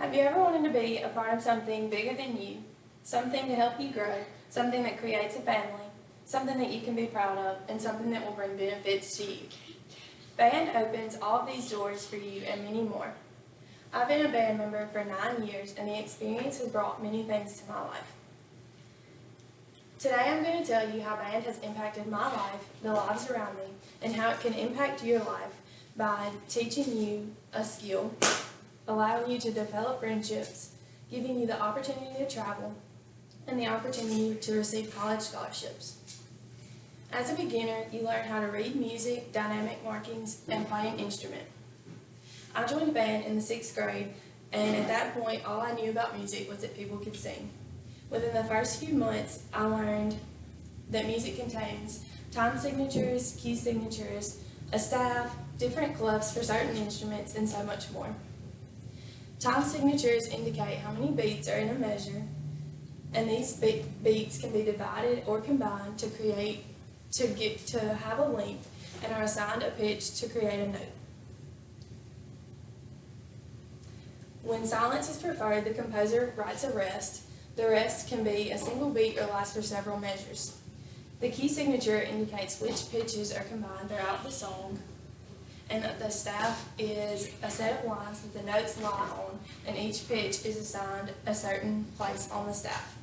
Have you ever wanted to be a part of something bigger than you, something to help you grow, something that creates a family, something that you can be proud of, and something that will bring benefits to you? Band opens all of these doors for you and many more. I've been a band member for 9 years, and the experience has brought many things to my life. Today I'm going to tell you how band has impacted my life, the lives around me, and how it can impact your life by teaching you a skill, allowing you to develop friendships, giving you the opportunity to travel, and the opportunity to receive college scholarships. As a beginner, you learn how to read music, dynamic markings, and play an instrument. I joined a band in the 6th grade, and at that point, all I knew about music was that people could sing. Within the first few months, I learned that music contains time signatures, key signatures, a staff, different clefs for certain instruments, and so much more. Time signatures indicate how many beats are in a measure, and these beats can be divided or combined to have a length and are assigned a pitch to create a note. When silence is preferred, the composer writes a rest. The rest can be a single beat or last for several measures. The key signature indicates which pitches are combined throughout the song, and the staff is a set of lines that the notes lie on, and each pitch is assigned a certain place on the staff.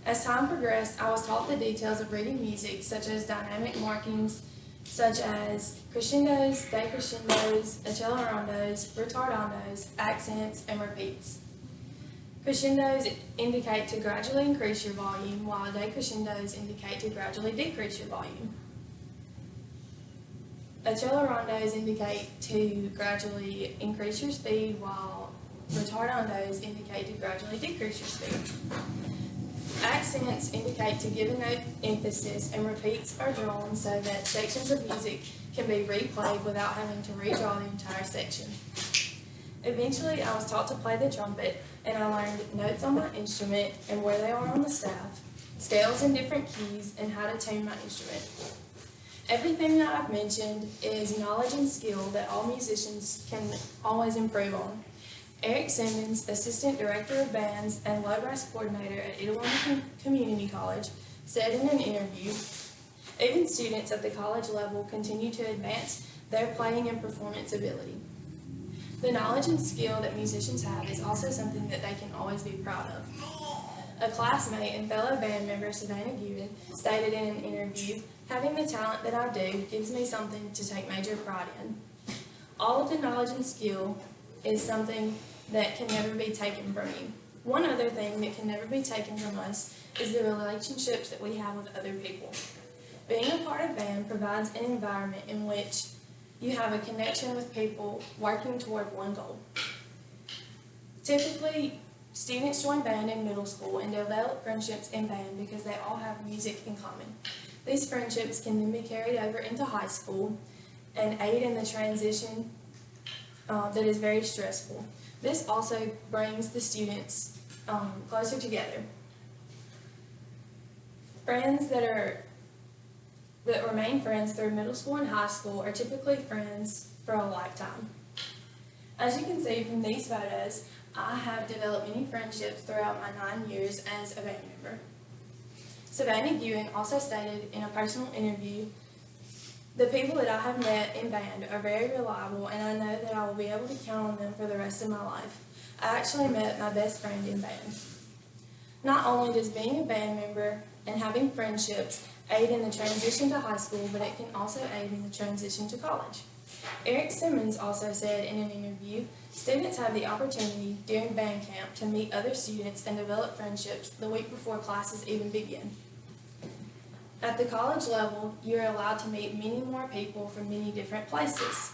As time progressed, I was taught the details of reading music, such as dynamic markings, such as crescendos, decrescendos, accelerandos, ritardandos, accents, and repeats. Crescendos indicate to gradually increase your volume, while decrescendos indicate to gradually decrease your volume. Accelerandos indicate to gradually increase your speed, while ritardandos indicate to gradually decrease your speed. Accents indicate to give a note emphasis, and repeats are drawn so that sections of music can be replayed without having to redraw the entire section. Eventually, I was taught to play the trumpet, and I learned notes on my instrument and where they are on the staff, scales in different keys, and how to tune my instrument. Everything that I've mentioned is knowledge and skill that all musicians can always improve on. Eric Simmons, Assistant Director of Bands and Low Brass Coordinator at Itawamba Community College, said in an interview, "Even students at the college level continue to advance their playing and performance ability." The knowledge and skill that musicians have is also something that they can always be proud of. A classmate and fellow band member, Savannah Guin, stated in an interview, "Having the talent that I do gives me something to take major pride in." All of the knowledge and skill is something that can never be taken from you. One other thing that can never be taken from us is the relationships that we have with other people. Being a part of band provides an environment in which you have a connection with people working toward one goal. Typically, students join band in middle school and develop friendships in band because they all have music in common. These friendships can then be carried over into high school and aid in the transition that is very stressful. This also brings the students closer together. Friends that remain friends through middle school and high school are typically friends for a lifetime. As you can see from these photos, I have developed many friendships throughout my 9 years as a band member. Savannah Guin also stated in a personal interview, "The people that I have met in band are very reliable, and I know that I will be able to count on them for the rest of my life. I actually met my best friend in band." Not only does being a band member and having friendships aid in the transition to high school, but it can also aid in the transition to college. Eric Simmons also said in an interview, "Students have the opportunity during band camp to meet other students and develop friendships the week before classes even begin." At the college level, you are allowed to meet many more people from many different places.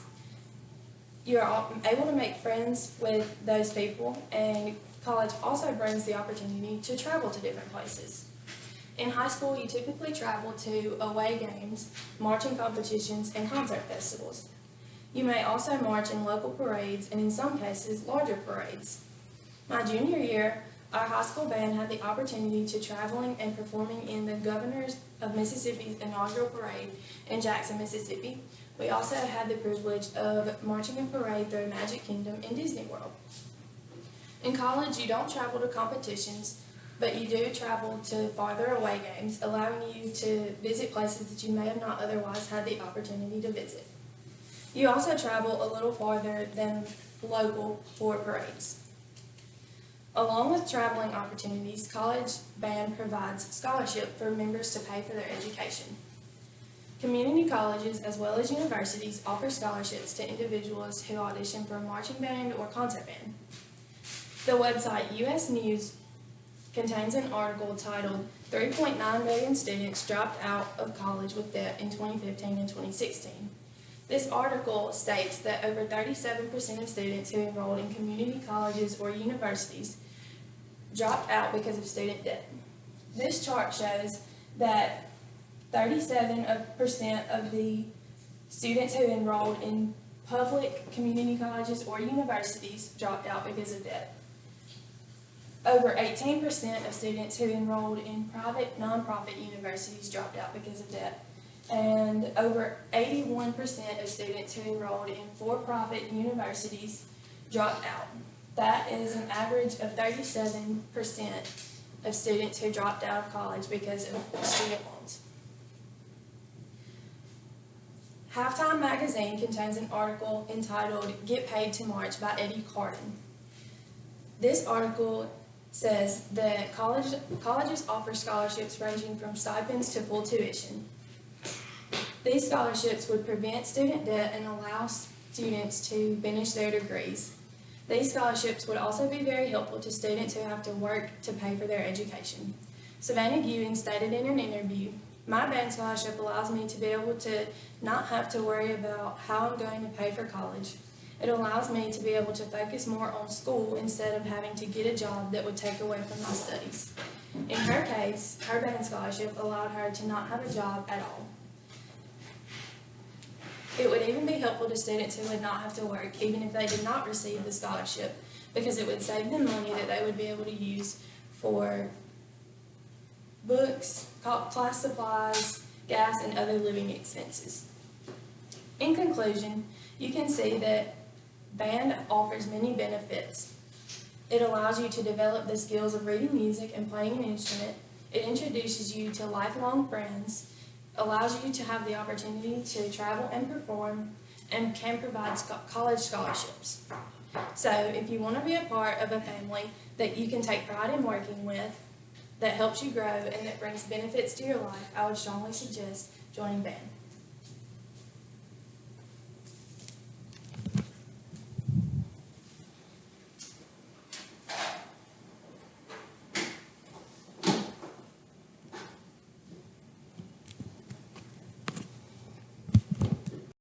You are able to make friends with those people, and college also brings the opportunity to travel to different places. In high school, you typically travel to away games, marching competitions, and concert festivals. You may also march in local parades, and in some cases, larger parades. My junior year, our high school band had the opportunity to traveling and performing in the Governors of Mississippi's inaugural parade in Jackson, Mississippi. We also had the privilege of marching a parade through Magic Kingdom in Disney World. In college, you don't travel to competitions, but you do travel to farther away games, allowing you to visit places that you may have not otherwise had the opportunity to visit. You also travel a little farther than local for parades. Along with traveling opportunities, college band provides scholarship for members to pay for their education. Community colleges, as well as universities, offer scholarships to individuals who audition for a marching band or concert band. The website U.S. News contains an article titled 3.9 million students dropped out of college with debt in 2015 and 2016. This article states that over 37% of students who enrolled in community colleges or universities dropped out because of student debt. This chart shows that 37% of the students who enrolled in public community colleges or universities dropped out because of debt. Over 18% of students who enrolled in private nonprofit universities dropped out because of debt. And over 81% of students who enrolled in for-profit universities dropped out. That is an average of 37% of students who dropped out of college because of student loans. Halftime magazine contains an article entitled "Get Paid to March" by Eddie Carden. This article says that colleges offer scholarships ranging from stipends to full tuition. These scholarships would prevent student debt and allow students to finish their degrees. These scholarships would also be very helpful to students who have to work to pay for their education. Savannah Ewing stated in an interview, "My band scholarship allows me to be able to not have to worry about how I'm going to pay for college. It allows me to be able to focus more on school instead of having to get a job that would take away from my studies." In her case, her band scholarship allowed her to not have a job at all. It would even be helpful to students who would not have to work, even if they did not receive the scholarship, because it would save them money that they would be able to use for books, class supplies, gas, and other living expenses. In conclusion, you can see that band offers many benefits. It allows you to develop the skills of reading music and playing an instrument. It introduces you to lifelong friends, allows you to have the opportunity to travel and perform, and can provide college scholarships. So if you want to be a part of a family that you can take pride in working with, that helps you grow, and that brings benefits to your life, I would strongly suggest joining band.